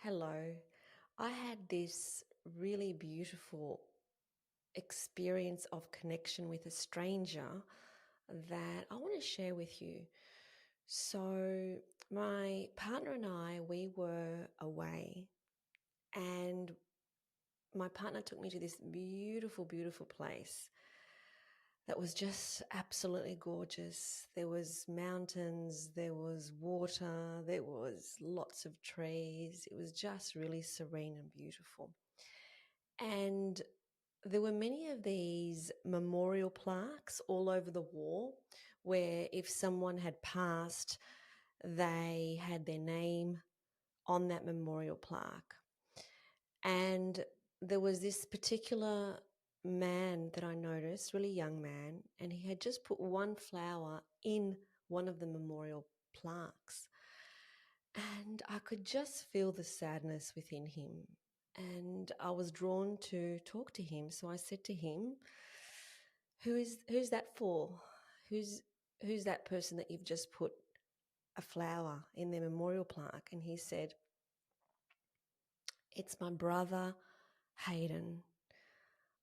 Hello. I had this really beautiful experience of connection with a stranger that I want to share with you. So, my partner and I, we were away, and my partner took me to this beautiful, beautiful place that was just absolutely gorgeous. There was mountains, there was water, there was lots of trees. It was just really serene and beautiful. And there were many of these memorial plaques all over the wall where if someone had passed, they had their name on that memorial plaque. And there was this particular man that I noticed, really young man, and he had just put one flower in one of the memorial plaques. And I could just feel the sadness within him. And I was drawn to talk to him. So I said to him, who's that for? Who's who's that person that you've just put a flower in their memorial plaque? And he said, it's my brother Hayden.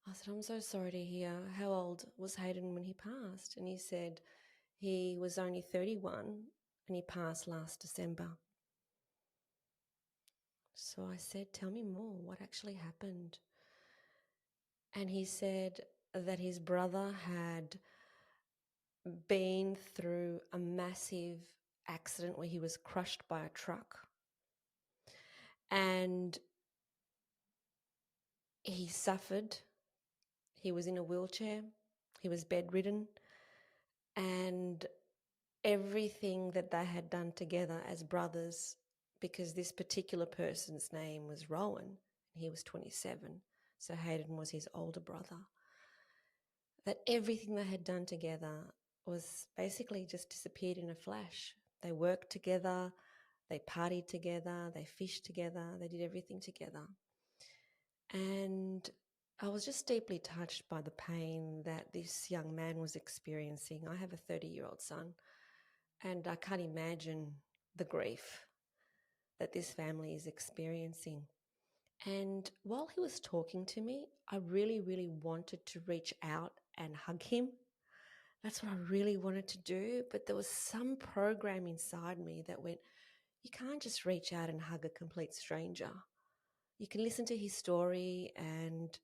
I said, I'm so sorry to hear. How old was Hayden when he passed? And he said he was only 31 and he passed last December. So I said, tell me more. What actually happened? And he said that his brother had been through a massive accident where he was crushed by a truck. And he suffered. He was in a wheelchair. He was bedridden. And everything that they had done together as brothers, because this particular person's name was Rowan, and he was 27. So Hayden was his older brother. That everything they had done together was basically just disappeared in a flash. They worked together, they partied together, they fished together, they did everything together. And I was just deeply touched by the pain that this young man was experiencing. I have a 30-year-old son, and I can't imagine the grief that this family is experiencing. And while he was talking to me, I really, really wanted to reach out and hug him. That's what I really wanted to do. But there was some program inside me that went, you can't just reach out and hug a complete stranger. You can listen to his story, and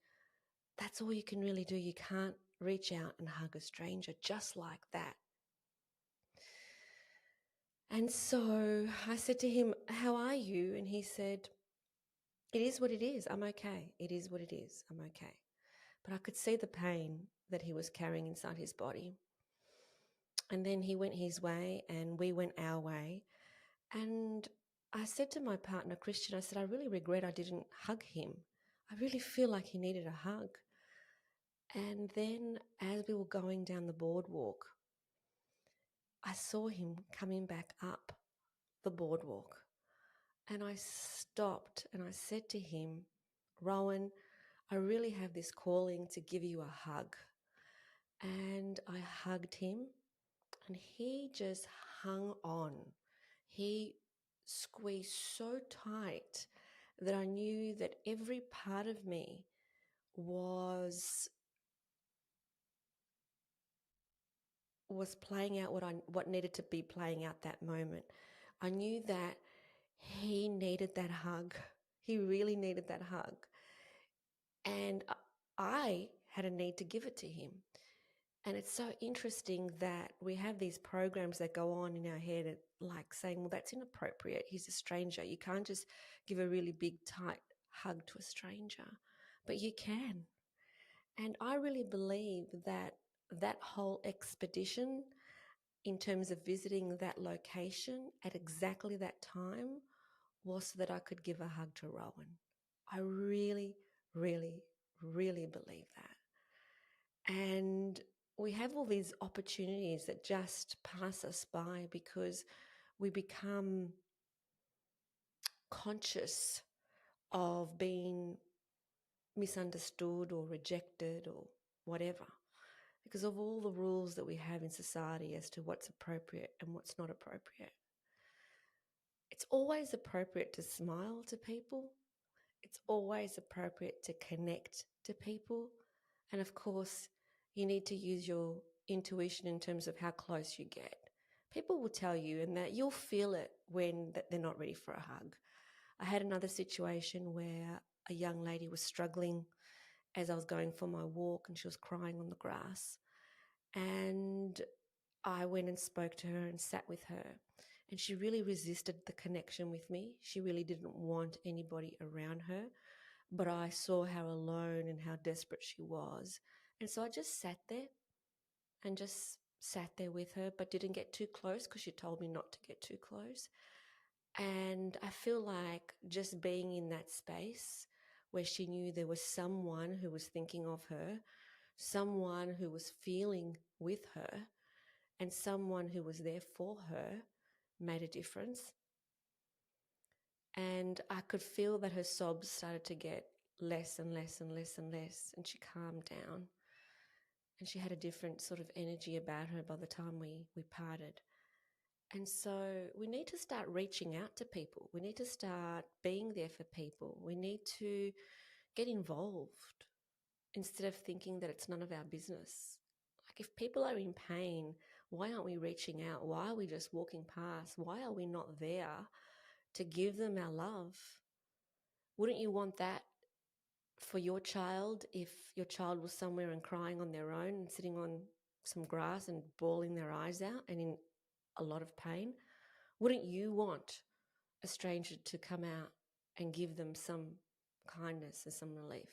that's all you can really do. You can't reach out and hug a stranger just like that. And so I said to him, how are you? And he said, it is what it is. I'm okay. It is what it is. I'm okay. But I could see the pain that he was carrying inside his body. And then he went his way and we went our way. And I said to my partner, Christian, I said, I really regret I didn't hug him. I really feel like he needed a hug. And then as we were going down the boardwalk, I saw him coming back up the boardwalk. And I stopped and I said to him, Rowan, I really have this calling to give you a hug. And I hugged him and he just hung on. He squeezed so tight that I knew that every part of me was playing out what needed to be playing out that moment. I knew that he needed that hug. He really needed that hug. And I had a need to give it to him. And it's so interesting that we have these programs that go on in our head, like saying, well, that's inappropriate. He's a stranger. You can't just give a really big, tight hug to a stranger, but you can. And I really believe that that whole expedition, in terms of visiting that location at exactly that time, was so that I could give a hug to Rowan. I really, really, really believe that. And we have all these opportunities that just pass us by because we become conscious of being misunderstood or rejected or whatever, because of all the rules that we have in society as to what's appropriate and what's not appropriate. It's always appropriate to smile to people. It's always appropriate to connect to people. And of course, you need to use your intuition in terms of how close you get. People will tell you, and that you'll feel it when that they're not ready for a hug. I had another situation where a young lady was struggling as I was going for my walk and she was crying on the grass. And I went and spoke to her and sat with her. And she really resisted the connection with me. She really didn't want anybody around her. But I saw how alone and how desperate she was. And so I just sat there and just sat there with her, but didn't get too close because she told me not to get too close. And I feel like just being in that space where she knew there was someone who was thinking of her, someone who was feeling with her, and someone who was there for her made a difference. And I could feel that her sobs started to get less and less and less and less, and she calmed down. And she had a different sort of energy about her by the time we parted. And so we need to start reaching out to people. We need to start being there for people. We need to get involved instead of thinking that it's none of our business. Like, if people are in pain, why aren't we reaching out? Why are we just walking past? Why are we not there to give them our love? Wouldn't you want that for your child if your child was somewhere and crying on their own and sitting on some grass and bawling their eyes out and in a lot of pain? Wouldn't you want a stranger to come out and give them some kindness and some relief?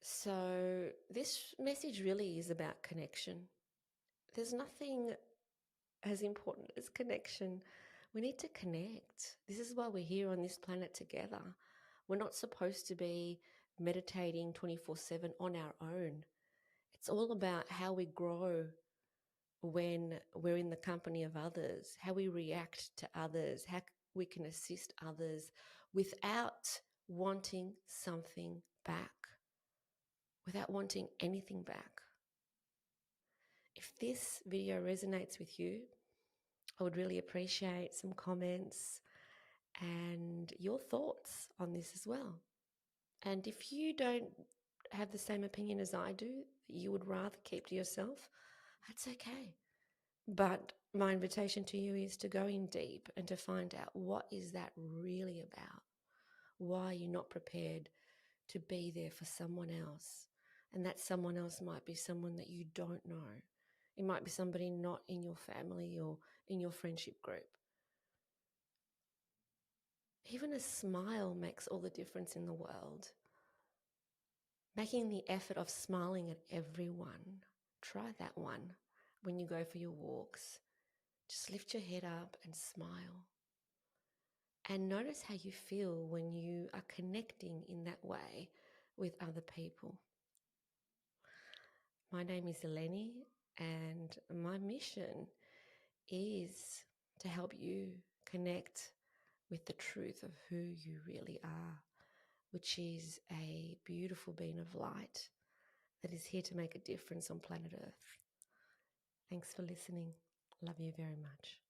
So this message really is about connection. There's nothing as important as connection. We need to connect. This is why we're here on this planet together. We're not supposed to be meditating 24/7 on our own. It's all about how we grow when we're in the company of others, how we react to others, how we can assist others without wanting something back, without wanting anything back. If this video resonates with you, I would really appreciate some comments and your thoughts on this as well. And if you don't have the same opinion as I do, that you would rather keep to yourself, that's okay. But my invitation to you is to go in deep and to find out, what is that really about? Why are you not prepared to be there for someone else? And that someone else might be someone that you don't know. It might be somebody not in your family or in your friendship group. Even a smile makes all the difference in the world. Making the effort of smiling at everyone. Try that one when you go for your walks. Just lift your head up and smile. And notice how you feel when you are connecting in that way with other people. My name is Eleni, and my mission is to help you connect with the truth of who you really are, which is a beautiful being of light that is here to make a difference on planet Earth. Thanks for listening. Love you very much.